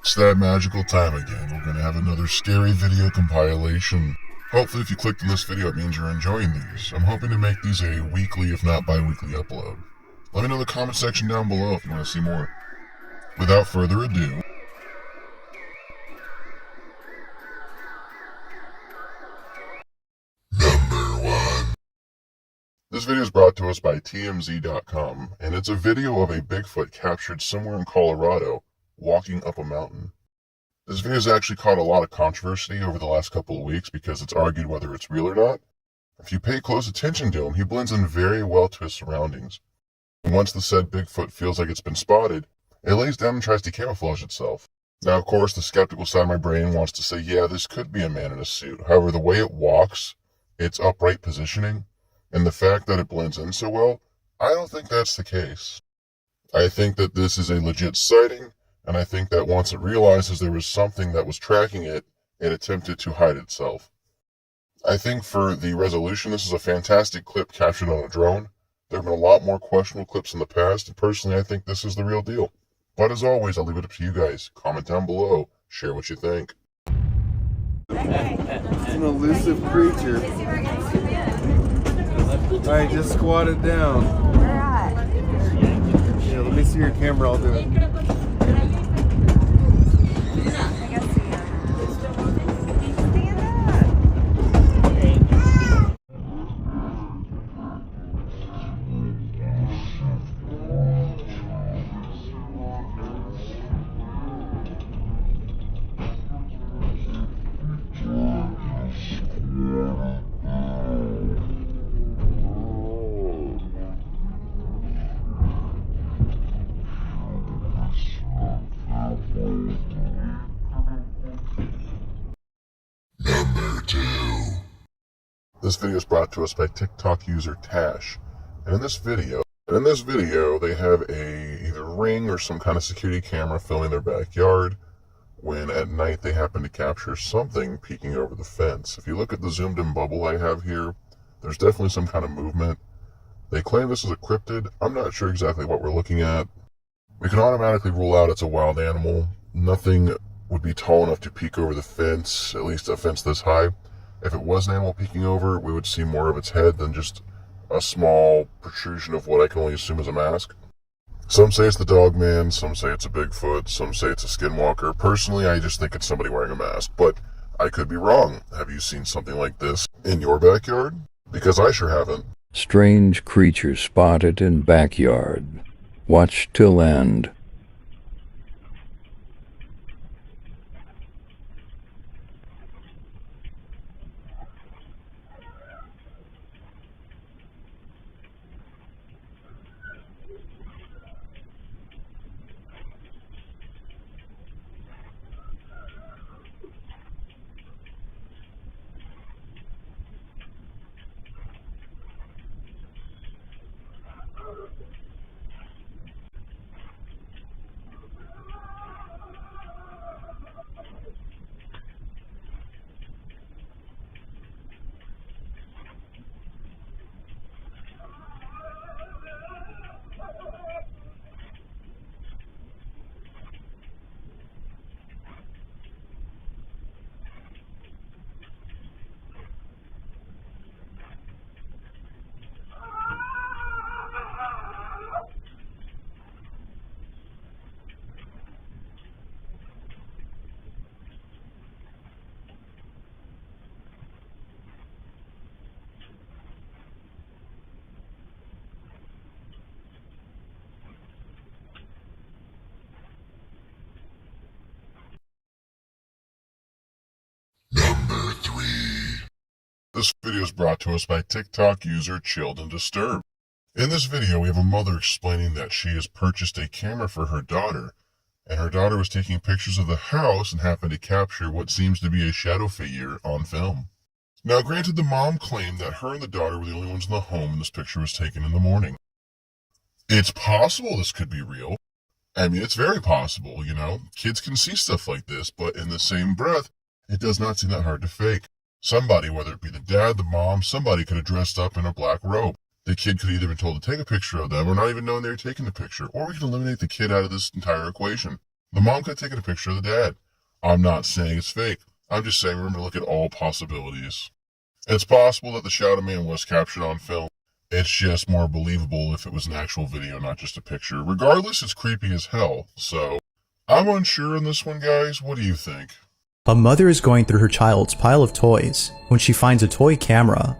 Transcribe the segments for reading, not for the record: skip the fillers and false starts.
It's that magical time again. We're going to have another scary video compilation. Hopefully if you clicked on this video, it means you're enjoying these. I'm hoping to make these a weekly, if not bi-weekly upload. Let me know in the comment section down below if you want to see more. Without further ado, number 1. This video is brought to us by TMZ.com, and it's a video of a Bigfoot captured somewhere in Colorado, walking up a mountain. This video has actually caught a lot of controversy over the last couple of weeks because it's argued whether it's real or not. If you pay close attention to him, he blends in very well to his surroundings. And once the said Bigfoot feels like it's been spotted, it lays down and tries to camouflage itself. Now, of course, the skeptical side of my brain wants to say, yeah, this could be a man in a suit. However, the way it walks, its upright positioning, and the fact that it blends in so well, I don't think that's the case. I think that this is a legit sighting, and I think that once it realizes there was something that was tracking it, it attempted to hide itself. I think for the resolution, this is a fantastic clip captured on a drone. There have been a lot more questionable clips in the past, and personally I think this is the real deal. But as always, I'll leave it up to you guys. Comment down below, share what you think. It's an elusive creature. Alright, just squat it down. Where at? Yeah, let me see your camera, I'll do it. I guess stand up. Number 2. This video is brought to us by TikTok user Tash. And in this video they have either ring or some kind of security camera filming their backyard when at night they happen to capture something peeking over the fence. If you look at the zoomed in bubble I have here, there's definitely some kind of movement. They claim this is a cryptid. I'm not sure exactly what we're looking at. We can automatically rule out it's a wild animal. Nothing would be tall enough to peek over the fence, at least a fence this high. If it was an animal peeking over, we would see more of its head than just a small protrusion of what I can only assume is a mask. Some say it's the dog man, some say it's a Bigfoot, some say it's a skinwalker. Personally, I just think it's somebody wearing a mask, but I could be wrong. Have you seen something like this in your backyard? Because I sure haven't. Strange creature spotted in backyard. Watch till end. Number 3. This video is brought to us by TikTok user Chilled and Disturbed. In this video, we have a mother explaining that she has purchased a camera for her daughter, and her daughter was taking pictures of the house and happened to capture what seems to be a shadow figure on film. Now, granted, the mom claimed that her and the daughter were the only ones in the home when this picture was taken in the morning. It's possible this could be real. I mean, it's very possible, you know. Kids can see stuff like this, but in the same breath, it does not seem that hard to fake. Somebody, whether it be the dad, the mom, somebody could have dressed up in a black robe. The kid could either have been told to take a picture of them or not even knowing they were taking the picture, or we could eliminate the kid out of this entire equation. The mom could have taken a picture of the dad. I'm not saying it's fake. I'm just saying remember to look at all possibilities. It's possible that the Shadow Man was captured on film. It's just more believable if it was an actual video, not just a picture. Regardless, it's creepy as hell. So, I'm unsure on this one, guys. What do you think? A mother is going through her child's pile of toys when she finds a toy camera.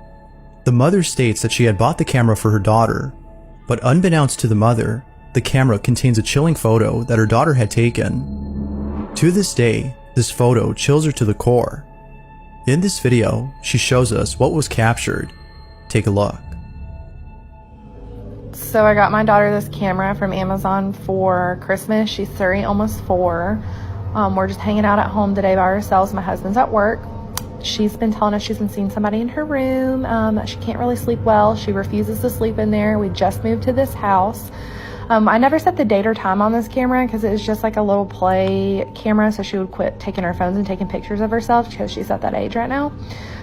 The mother states that she had bought the camera for her daughter, but unbeknownst to the mother, the camera contains a chilling photo that her daughter had taken. To this day, this photo chills her to the core. In this video, she shows us what was captured. Take a look. So I got my daughter this camera from Amazon for Christmas. She's 3, almost 4. We're just hanging out at home today by ourselves. My husband's at work. She's been telling us she's been seeing somebody in her room, that she can't really sleep well. She refuses to sleep in there. We just moved to this house. I never set the date or time on this camera because it was just like a little play camera, so she would quit taking her phones and taking pictures of herself because she's at that age right now.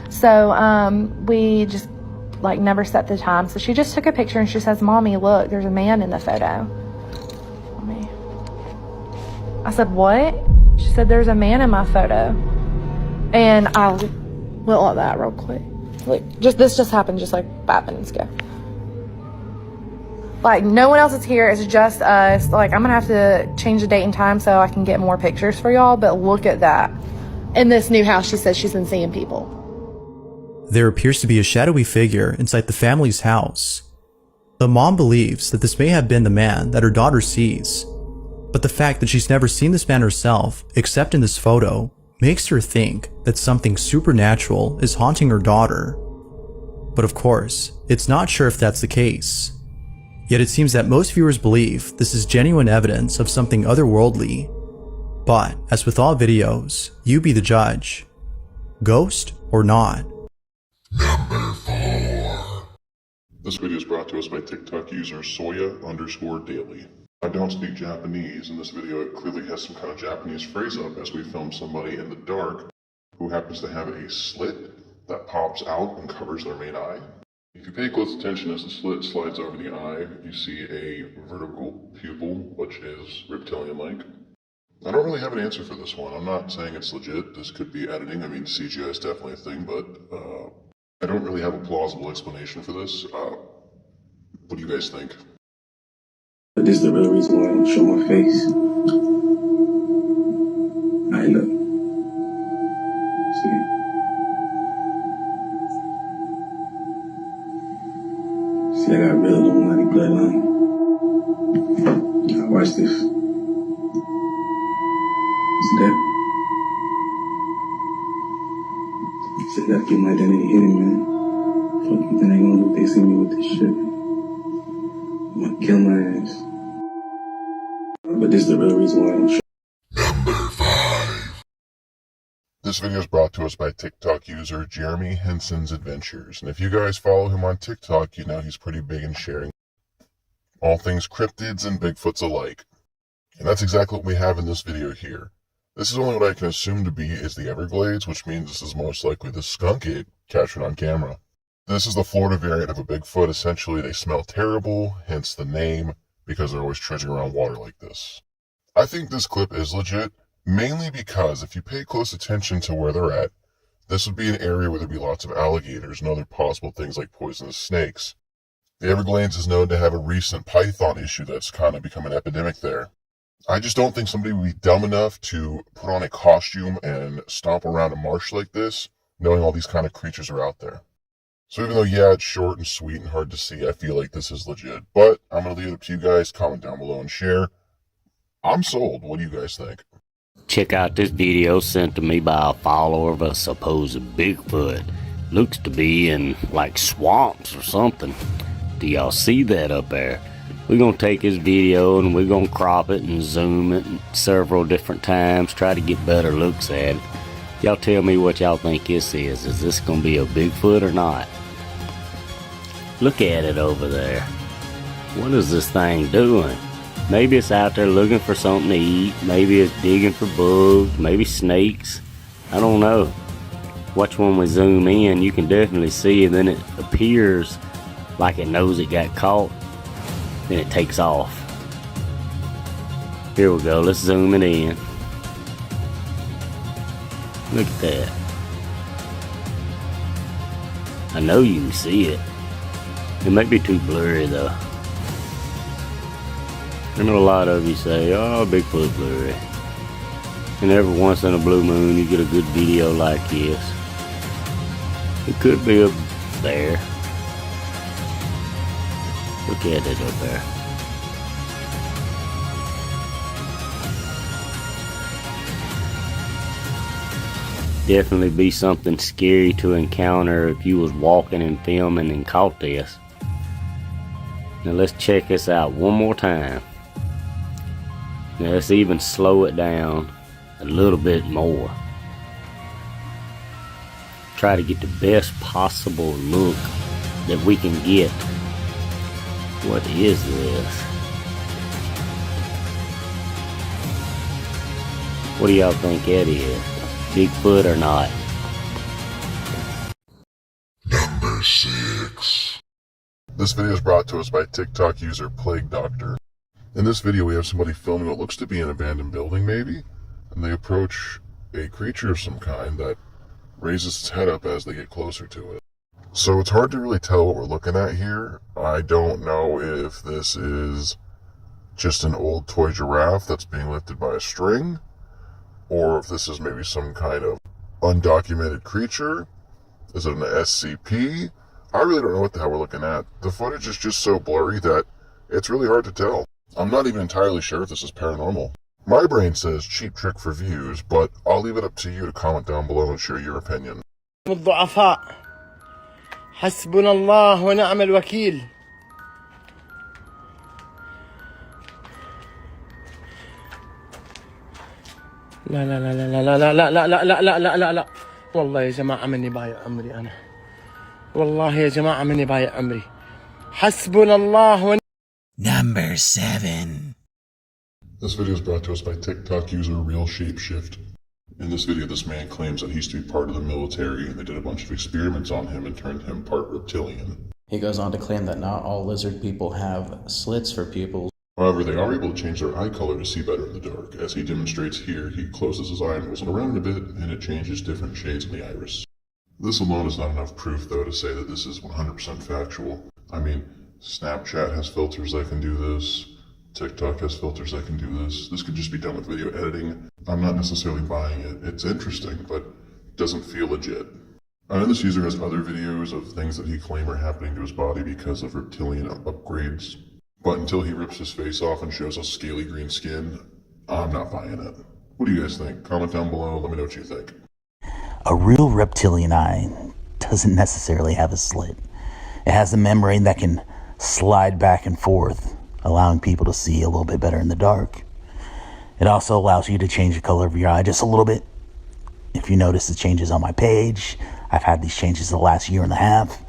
So we just like never set the time. So she just took a picture and she says, "Mommy, look, there's a man in the photo." Mommy. I said, "What?" She said, "There's a man in my photo." And I went like that real quick. Like, this just happened just like 5 minutes ago. Like, no one else is here. It's just us. Like, I'm gonna have to change the date and time so I can get more pictures for y'all. But look at that. In this new house, she says she's been seeing people. There appears to be a shadowy figure inside the family's house. The mom believes that this may have been the man that her daughter sees, but the fact that she's never seen this man herself, except in this photo, makes her think that something supernatural is haunting her daughter. But of course, it's not sure if that's the case. Yet it seems that most viewers believe this is genuine evidence of something otherworldly. But, as with all videos, you be the judge. Ghost or not? Number 4. This video is brought to us by TikTok user Soya_daily. I don't speak Japanese. In this video, it clearly has some kind of Japanese phrase up as we film somebody in the dark who happens to have a slit that pops out and covers their main eye. If you pay close attention as the slit slides over the eye, you see a vertical pupil, which is reptilian-like. I don't really have an answer for this one. I'm not saying it's legit. This could be editing. I mean, CGI is definitely a thing, but I don't really have a plausible explanation for this. What do you guys think? But this is the real reason why I don't show my face. Alright, look. See? See, I got real Illuminati bloodline. Now watch this. See that? See, I gotta get my identity hidden, man. Fuck you think they gonna do if they see me with this shit? I'm gonna kill my ass. But this is the real reason why I don't show. Number 5. This video is brought to us by TikTok user Jeremy Henson's Adventures. And if you guys follow him on TikTok, you know he's pretty big in sharing all things cryptids and Bigfoots alike. And that's exactly what we have in this video here. This is only what I can assume to be is the Everglades, which means this is most likely the skunk ape captured on camera. This is the Florida variant of a Bigfoot. Essentially, they smell terrible, hence the name, because they're always trudging around water like this. I think this clip is legit, mainly because if you pay close attention to where they're at, this would be an area where there'd be lots of alligators and other possible things like poisonous snakes. The Everglades is known to have a recent python issue that's kind of become an epidemic there. I just don't think somebody would be dumb enough to put on a costume and stomp around a marsh like this, knowing all these kind of creatures are out there. So even though, yeah, it's short and sweet and hard to see, I feel like this is legit. But I'm going to leave it up to you guys. Comment down below and share. I'm sold. What do you guys think? Check out this video sent to me by a follower of a supposed Bigfoot. Looks to be in, like, swamps or something. Do y'all see that up there? We're going to take this video and we're going to crop it and zoom it several different times. Try to get better looks at it. Y'all tell me what y'all think this is. Is this going to be a Bigfoot or not? Look at it over there. What is this thing doing? Maybe it's out there looking for something to eat. Maybe it's digging for bugs. Maybe snakes. I don't know. Watch when we zoom in. You can definitely see, and then it appears like it knows it got caught. Then it takes off. Here we go, let's zoom it in. Look at that. I know you can see it. It might be too blurry though. I know a lot of you say, oh, Bigfoot blurry. And every once in a blue moon you get a good video like this. It could be up there. Look at it up there. Definitely be something scary to encounter if you was walking and filming and caught this. Now let's check this out one more time. Now let's even slow it down a little bit more. Try to get the best possible look that we can get. What is this? What do y'all think that is? Bigfoot or not? Number 6. This video is brought to us by TikTok user Plague Doctor. In this video we have somebody filming what looks to be an abandoned building maybe, and they approach a creature of some kind that raises its head up as they get closer to it. So it's hard to really tell what we're looking at here. I don't know if this is just an old toy giraffe that's being lifted by a string, or if this is maybe some kind of undocumented creature. Is it an SCP? I really don't know what the hell we're looking at. The footage is just so blurry that it's really hard to tell. I'm not even entirely sure if this is paranormal. My brain says cheap trick for views, but I'll leave it up to you to comment down below and share your opinion. الضعفاء حسبنا الله ونعم الوكيل. لا لا لا لا لا لا لا لا لا لا لا لا لا لا والله يا جماعة مني بايع عمري أنا. والله يا جماعة مني بايع عمري. حسبنا الله ونعم. Number 7. This video is brought to us by TikTok user Real Shapeshift. In this video, this man claims that he used to be part of the military and they did a bunch of experiments on him and turned him part reptilian. He goes on to claim that not all lizard people have slits for pupils. However, they are able to change their eye color to see better in the dark. As he demonstrates here, he closes his eye and moves it around a bit, and it changes different shades in the iris. This alone is not enough proof, though, to say that this is 100% factual. I mean, Snapchat has filters that can do this. TikTok has filters that can do this. This could just be done with video editing. I'm not necessarily buying it. It's interesting, but it doesn't feel legit. I know this user has other videos of things that he claims are happening to his body because of reptilian upgrades. But until he rips his face off and shows us scaly green skin, I'm not buying it. What do you guys think? Comment down below. Let me know what you think. A real reptilian eye doesn't necessarily have a slit. It has a membrane that can slide back and forth, allowing people to see a little bit better in the dark. It also allows you to change the color of your eye just a little bit. If you notice the changes on my page, I've had these changes the last year and a half.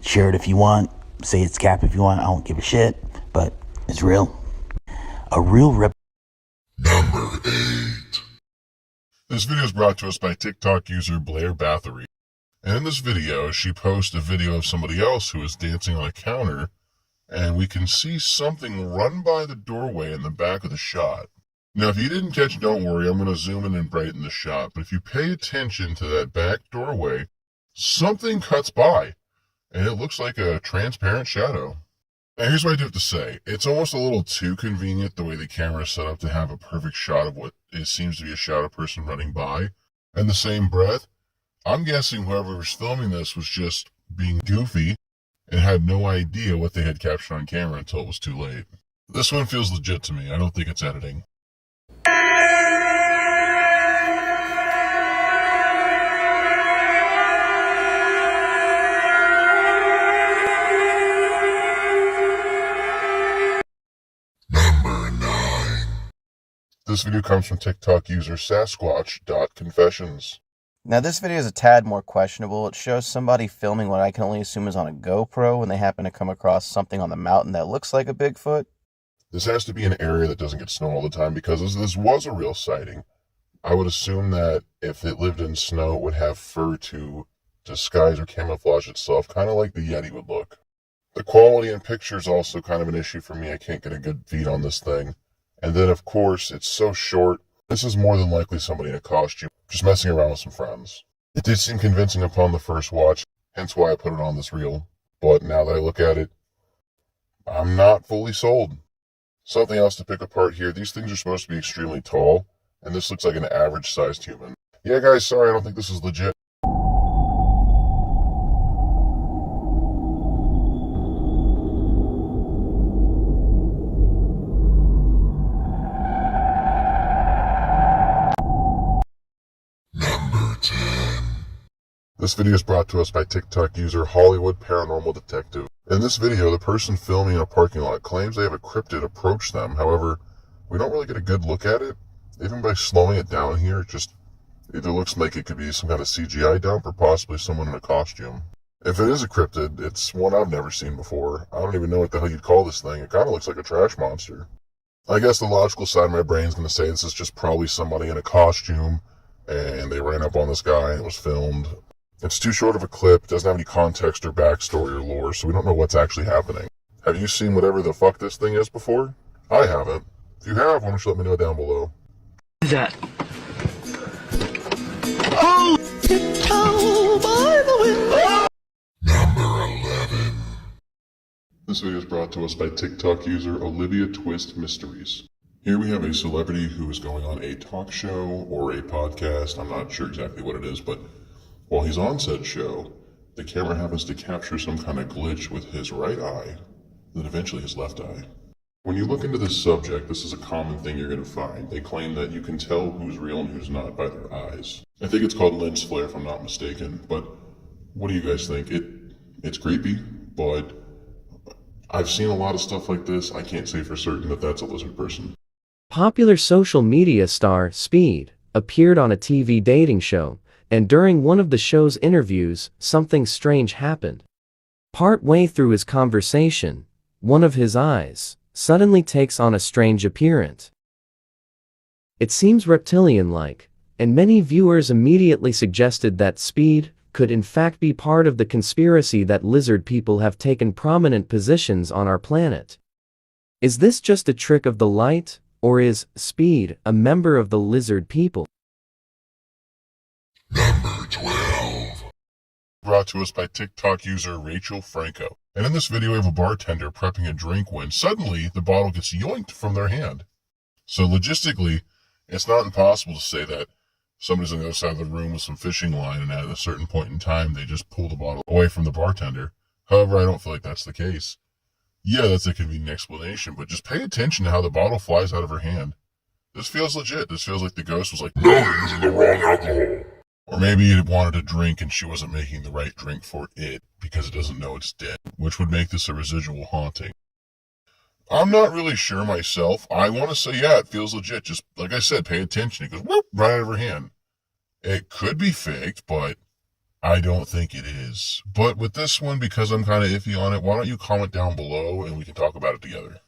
Share it if you want. Say it's cap if you want. I don't give a shit, but it's real. A real Number 8. This video is brought to us by TikTok user Blair Bathory. And in this video, she posts a video of somebody else who is dancing on a counter, and we can see something run by the doorway in the back of the shot. Now, if you didn't catch, don't worry, I'm going to zoom in and brighten the shot, but if you pay attention to that back doorway, something cuts by, and it looks like a transparent shadow. Now, here's what I do have to say. It's almost a little too convenient the way the camera is set up to have a perfect shot of what it seems to be a shadow person running by. In the same breath, I'm guessing whoever was filming this was just being goofy and had no idea what they had captured on camera until it was too late. This one feels legit to me. I don't think it's editing. Number 9. This video comes from TikTok user Sasquatch.confessions. Now this video is a tad more questionable. It shows somebody filming what I can only assume is on a GoPro when they happen to come across something on the mountain that looks like a Bigfoot. This has to be an area that doesn't get snow all the time because this was a real sighting. I would assume that if it lived in snow, it would have fur to disguise or camouflage itself, kind of like the Yeti would look. The quality in picture is also kind of an issue for me. I can't get a good feed on this thing. And then, of course, it's so short. This is more than likely somebody in a costume, just messing around with some friends. It did seem convincing upon the first watch, hence why I put it on this reel. But now that I look at it, I'm not fully sold. Something else to pick apart here, these things are supposed to be extremely tall, and this looks like an average-sized human. Yeah, guys, sorry, I don't think this is legit. This video is brought to us by TikTok user Hollywood Paranormal Detective. In this video, the person filming in a parking lot claims they have a cryptid approach them. However, we don't really get a good look at it. Even by slowing it down here, it just either looks like it could be some kind of CGI dump or possibly someone in a costume. If it is a cryptid, it's one I've never seen before. I don't even know what the hell you'd call this thing. It kind of looks like a trash monster. I guess the logical side of my brain is going to say this is just probably somebody in a costume and they ran up on this guy and it was filmed. It's too short of a clip, doesn't have any context or backstory or lore, so we don't know what's actually happening. Have you seen whatever the fuck this thing is before? I haven't. If you have, why don't you let me know down below. What is that? Oh! By the Number 11. This video is brought to us by TikTok user Olivia Twist Mysteries. Here we have a celebrity who is going on a talk show or a podcast. I'm not sure exactly what it is, but while he's on said show, the camera happens to capture some kind of glitch with his right eye, then eventually his left eye. When you look into this subject, this is a common thing you're going to find. They claim that you can tell who's real and who's not by their eyes. I think it's called lens flare if I'm not mistaken, but what do you guys think? It's creepy, but I've seen a lot of stuff like this. I can't say for certain that that's a lizard person. Popular social media star Speed appeared on a TV dating show, and during one of the show's interviews, something strange happened. Partway through his conversation, one of his eyes suddenly takes on a strange appearance. It seems reptilian-like, and many viewers immediately suggested that Speed could in fact be part of the conspiracy that lizard people have taken prominent positions on our planet. Is this just a trick of the light, or is Speed a member of the lizard people? Number 12. Brought to us by TikTok user Rachel Franco. And in this video we have a bartender prepping a drink when suddenly the bottle gets yoinked from their hand. So logistically, it's not impossible to say that somebody's on the other side of the room with some fishing line and at a certain point in time they just pull the bottle away from the bartender. However, I don't feel like that's the case. Yeah, that's a convenient explanation, but just pay attention to how the bottle flies out of her hand. This feels legit. This feels like the ghost was like, no, you're using the wrong alcohol. Or maybe it wanted a drink and she wasn't making the right drink for it because it doesn't know it's dead, which would make this a residual haunting. I'm not really sure myself. I want to say, yeah, it feels legit. Just like I said, pay attention. It goes whoop, right out of her hand. It could be faked, but I don't think it is. But with this one, because I'm kind of iffy on it, why don't you comment down below and we can talk about it together.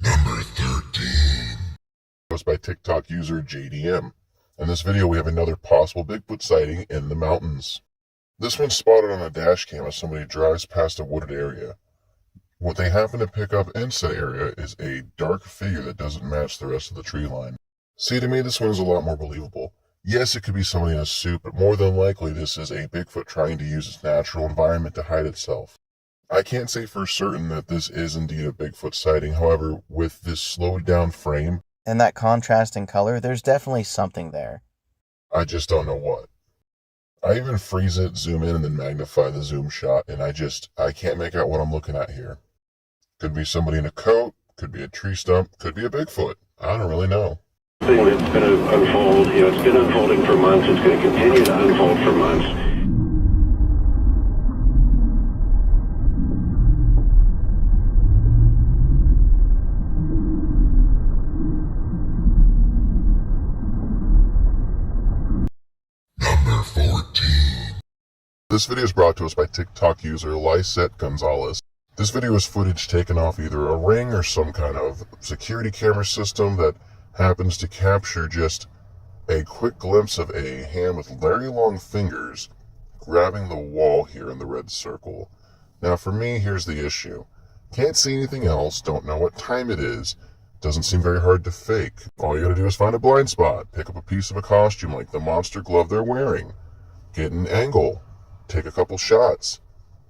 Number 13. Was by TikTok user JDM. In this video, we have another possible Bigfoot sighting in the mountains. This one's spotted on a dash cam as somebody drives past a wooded area. What they happen to pick up in said area is a dark figure that doesn't match the rest of the tree line. See, to me, this one is a lot more believable. Yes, it could be somebody in a suit, but more than likely this is a Bigfoot trying to use its natural environment to hide itself. I can't say for certain that this is indeed a Bigfoot sighting. However, with this slowed down frame and that contrasting color, there's definitely something there. I just don't know what. I even freeze it, zoom in, and then magnify the zoom shot, and I can't make out what I'm looking at here. Could be somebody in a coat, could be a tree stump, could be a Bigfoot. I don't really know. Thing that's going to unfold, it's been unfolding for months, it's going to continue to unfold for months. This video is brought to us by TikTok user Lysette Gonzalez. This video is footage taken off either a Ring or some kind of security camera system that happens to capture just a quick glimpse of a hand with very long fingers grabbing the wall here in the red circle. Now for me, here's the issue. Can't see anything else, don't know what time it is, doesn't seem very hard to fake. All you gotta do is find a blind spot, pick up a piece of a costume like the monster glove they're wearing, get an angle, take a couple shots,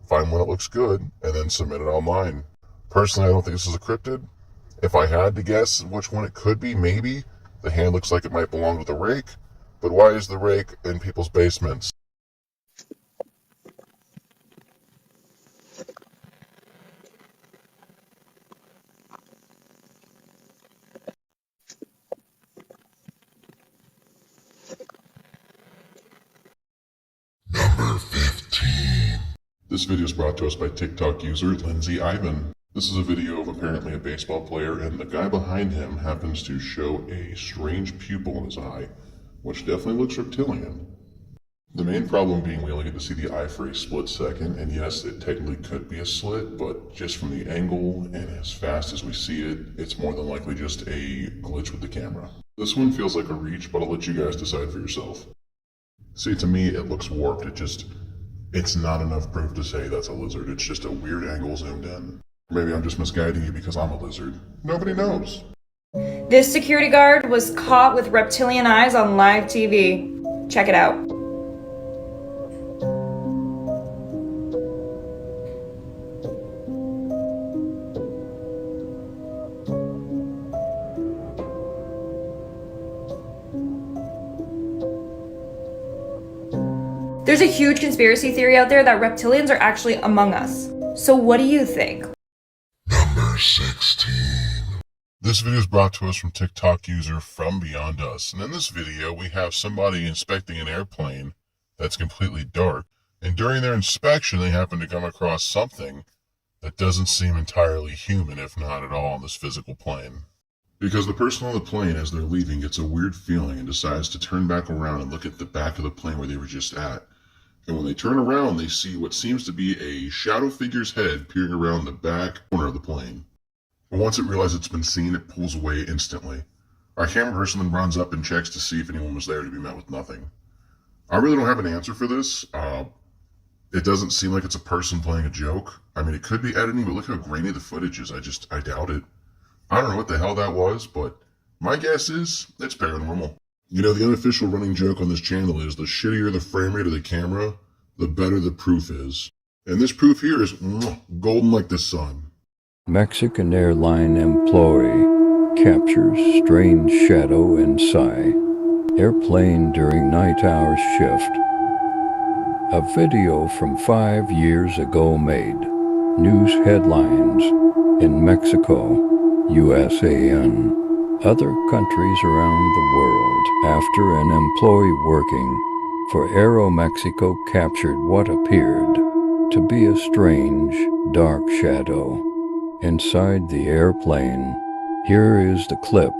find one that looks good, and then submit it online. Personally, I don't think this is a cryptid. If I had to guess which one it could be, maybe. The hand looks like it might belong to the rake, but why is the rake in people's basements? Number 15. This video is brought to us by TikTok user Lindsay Ivan. This is a video of apparently a baseball player, and the guy behind him happens to show a strange pupil in his eye, which definitely looks reptilian. The main problem being we only get to see the eye for a split second, and yes, it technically could be a slit, but just from the angle and as fast as we see it, it's more than likely just a glitch with the camera. This one feels like a reach, but I'll let you guys decide for yourself. See, to me, it looks warped. It's not enough proof to say that's a lizard. It's just a weird angle zoomed in. Maybe I'm just misguiding you because I'm a lizard. Nobody knows. This security guard was caught with reptilian eyes on live TV. Check it out. There's a huge conspiracy theory out there that reptilians are actually among us. So what do you think? Number 16. This video is brought to us from TikTok user From Beyond Us. And in this video, we have somebody inspecting an airplane that's completely dark. And during their inspection, they happen to come across something that doesn't seem entirely human, if not at all, on this physical plane. Because the person on the plane, as they're leaving, gets a weird feeling and decides to turn back around and look at the back of the plane where they were just at. And when they turn around, they see what seems to be a shadow figure's head peering around the back corner of the plane. But once it realizes it's been seen, it pulls away instantly. Our camera person then runs up and checks to see if anyone was there, to be met with nothing. I really don't have an answer for this. It doesn't seem like it's a person playing a joke. I mean, it could be editing, but look how grainy the footage is. I doubt it. I don't know what the hell that was, but my guess is it's paranormal. You know, the unofficial running joke on this channel is the shittier the frame rate of the camera, the better the proof is. And this proof here is golden like the sun. Mexican airline employee captures strange shadow inside airplane during night hour shift. A video from 5 years ago made news headlines in Mexico, USAN, other countries around the world, after an employee working for Aeromexico captured what appeared to be a strange, dark shadow inside the airplane. Here is the clip.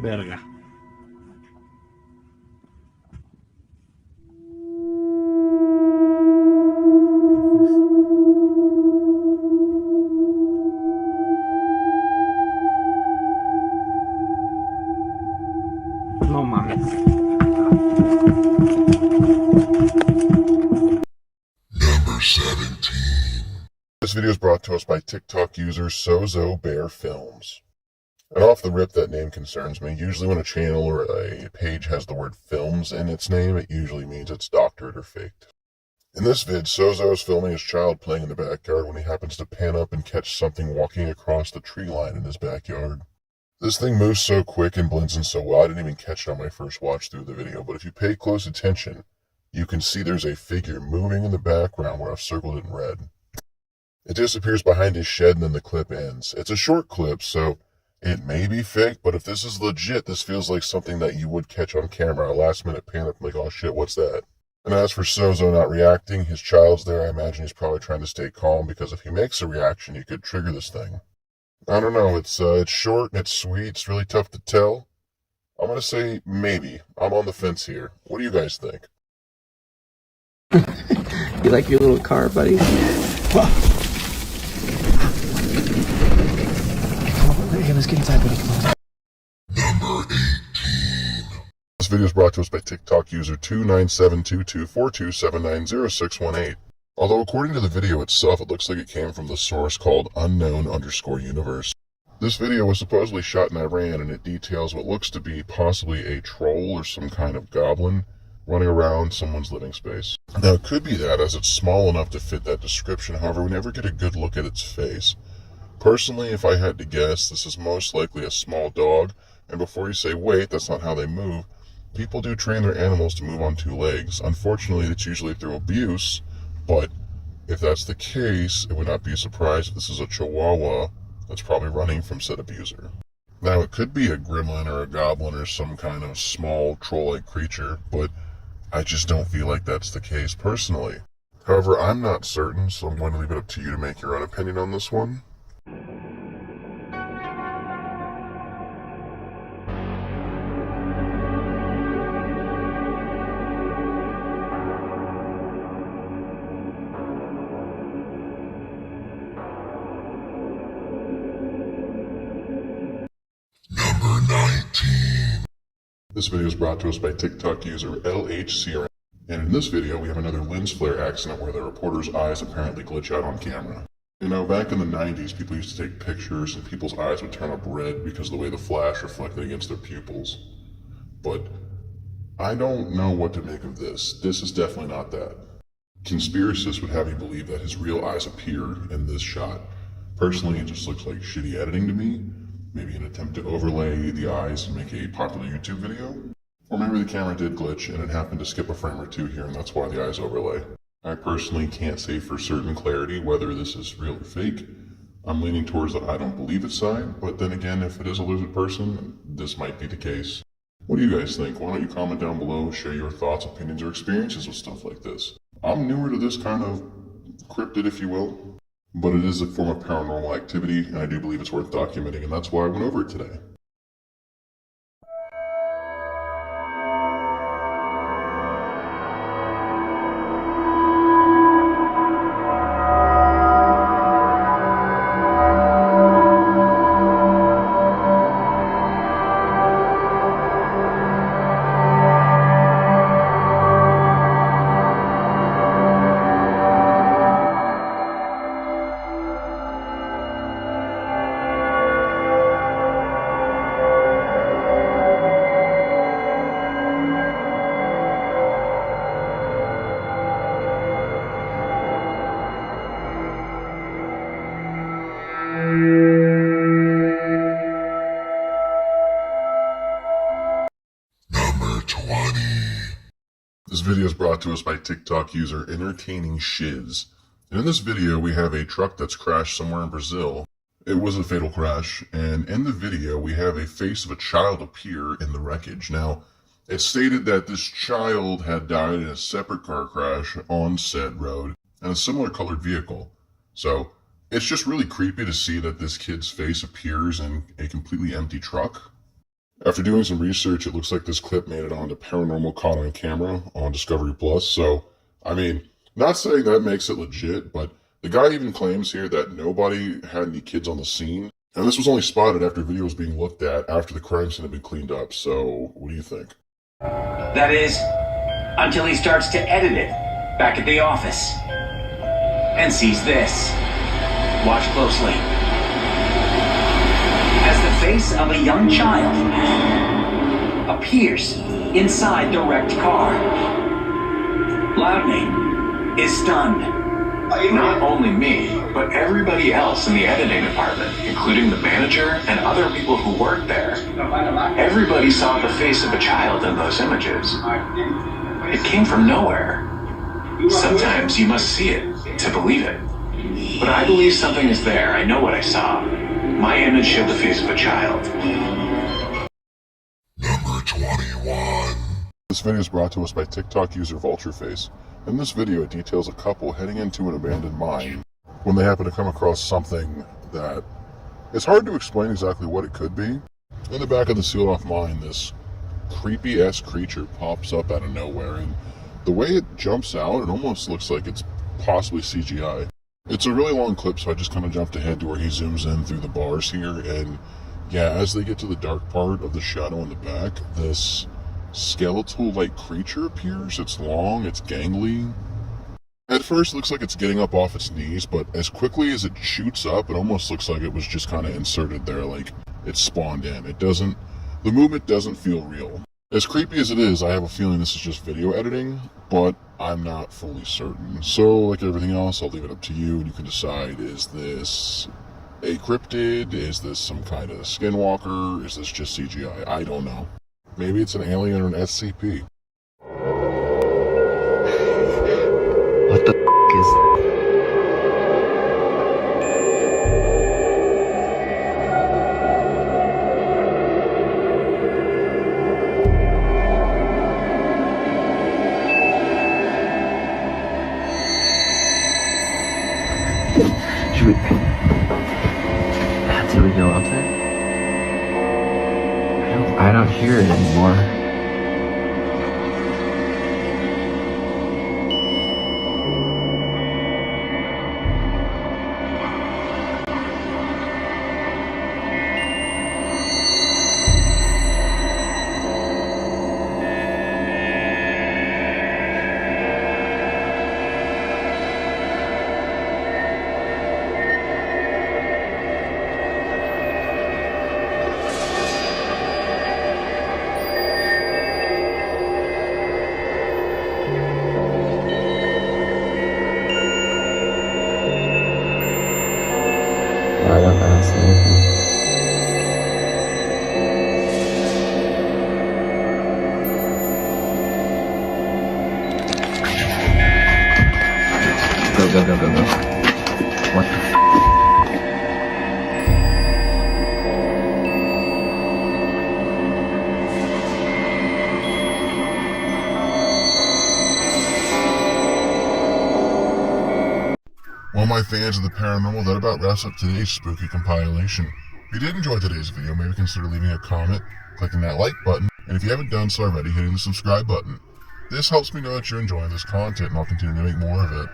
Verga. No mames. Number 17. This video is brought to us by TikTok user Sozo Bear Films. And off the rip, that name concerns me. Usually when a channel or a page has the word films in its name, it usually means it's doctored or faked. In this vid, Sozo is filming his child playing in the backyard when he happens to pan up and catch something walking across the tree line in his backyard. This thing moves so quick and blends in so well, I didn't even catch it on my first watch through the video, but if you pay close attention, you can see there's a figure moving in the background where I've circled it in red. It disappears behind his shed and then the clip ends. It's a short clip, so it may be fake, but if this is legit, this feels like something that you would catch on camera. A last minute pan up, like, oh shit, what's that? And as for Sozo not reacting, his child's there. I imagine he's probably trying to stay calm, because if he makes a reaction, he could trigger this thing. I don't know, it's short and it's sweet, it's really tough to tell. I'm gonna say maybe. I'm on the fence here. What do you guys think? You like your little car, buddy? Hey, let's get inside, buddy. Number 18. This video is brought to us by TikTok user 2972242790618. Although according to the video itself, it looks like it came from the source called unknown_universe. This video was supposedly shot in Iran, and it details what looks to be possibly a troll or some kind of goblin running around someone's living space. Now, it could be that, as it's small enough to fit that description. However, we never get a good look at its face. Personally, if I had to guess, this is most likely a small dog, and before you say, wait, that's not how they move, people do train their animals to move on two legs. Unfortunately, it's usually through abuse, but if that's the case, it would not be a surprise if this is a chihuahua that's probably running from said abuser. Now, it could be a gremlin or a goblin or some kind of small troll-like creature, but I just don't feel like that's the case personally. However, I'm not certain, so I'm going to leave it up to you to make your own opinion on this one. Number 19. This video is brought to us by TikTok user LHCRM. And in this video, we have another lens flare accident where the reporter's eyes apparently glitch out on camera. You know, back in the 90s, people used to take pictures and people's eyes would turn up red because of the way the flash reflected against their pupils. But I don't know what to make of this. This is definitely not that. Conspiracists would have you believe that his real eyes appear in this shot. Personally, it just looks like shitty editing to me. Maybe an attempt to overlay the eyes and make a popular YouTube video. Or maybe the camera did glitch and it happened to skip a frame or two here, and that's why the eyes overlay. I personally can't say for certain clarity whether this is real or fake. I'm leaning towards the I don't believe it side, but then again, if it is a lizard person, this might be the case. What do you guys think? Why don't you comment down below, share your thoughts, opinions, or experiences with stuff like this. I'm newer to this kind of cryptid, if you will, but it is a form of paranormal activity, and I do believe it's worth documenting, and that's why I went over it today. Number 20. This video is brought to us by TikTok user Entertaining Shiz. And in this video, we have a truck that's crashed somewhere in Brazil. It was a fatal crash, and in the video, we have a face of a child appear in the wreckage. Now, it's stated that this child had died in a separate car crash on said road in a similar colored vehicle. So, it's just really creepy to see that this kid's face appears in a completely empty truck. After doing some research, it looks like this clip made it onto Paranormal Caught on Camera on Discovery Plus. So, I mean, not saying that makes it legit, but the guy even claims here that nobody had any kids on the scene. And this was only spotted after video was being looked at after the crime scene had been cleaned up. So, what do you think? That is, until he starts to edit it back at the office and sees this. Watch closely. As the face of a young child appears inside the wrecked car, Loudney is stunned. Not only me, but everybody else in the editing department, including the manager and other people who work there. Everybody saw the face of a child in those images. It came from nowhere. Sometimes you must see it to believe it. But I believe something is there. I know what I saw. My image showed the face of a child. Number 21. This video is brought to us by TikTok user VultureFace. In this video, it details a couple heading into an abandoned mine when they happen to come across something that it's hard to explain exactly what it could be. In the back of the sealed-off mine, this creepy-ass creature pops up out of nowhere, and the way it jumps out, it almost looks like it's possibly CGI. It's a really long clip, so I just kind of jumped ahead to where he zooms in through the bars here, and yeah, as they get to the dark part of the shadow in the back, this skeletal-like creature appears. It's long, it's gangly. At first, it looks like it's getting up off its knees, but as quickly as it shoots up, it almost looks like it was just kind of inserted there, like it spawned in. The movement doesn't feel real. As creepy as it is, I have a feeling this is just video editing, but I'm not fully certain. So, like everything else, I'll leave it up to you, and you can decide, is this a cryptid? Is this some kind of skinwalker? Is this just CGI? I don't know. Maybe it's an alien or an SCP. What the is Should we go outside? I don't hear it anymore. I don't see anything. Go. What the f? Well, my fans of the paranormal, that about wraps up today's spooky compilation. If you did enjoy today's video, maybe consider leaving a comment, clicking that like button, and if you haven't done so already, hitting the subscribe button. This helps me know that you're enjoying this content, and I'll continue to make more of it.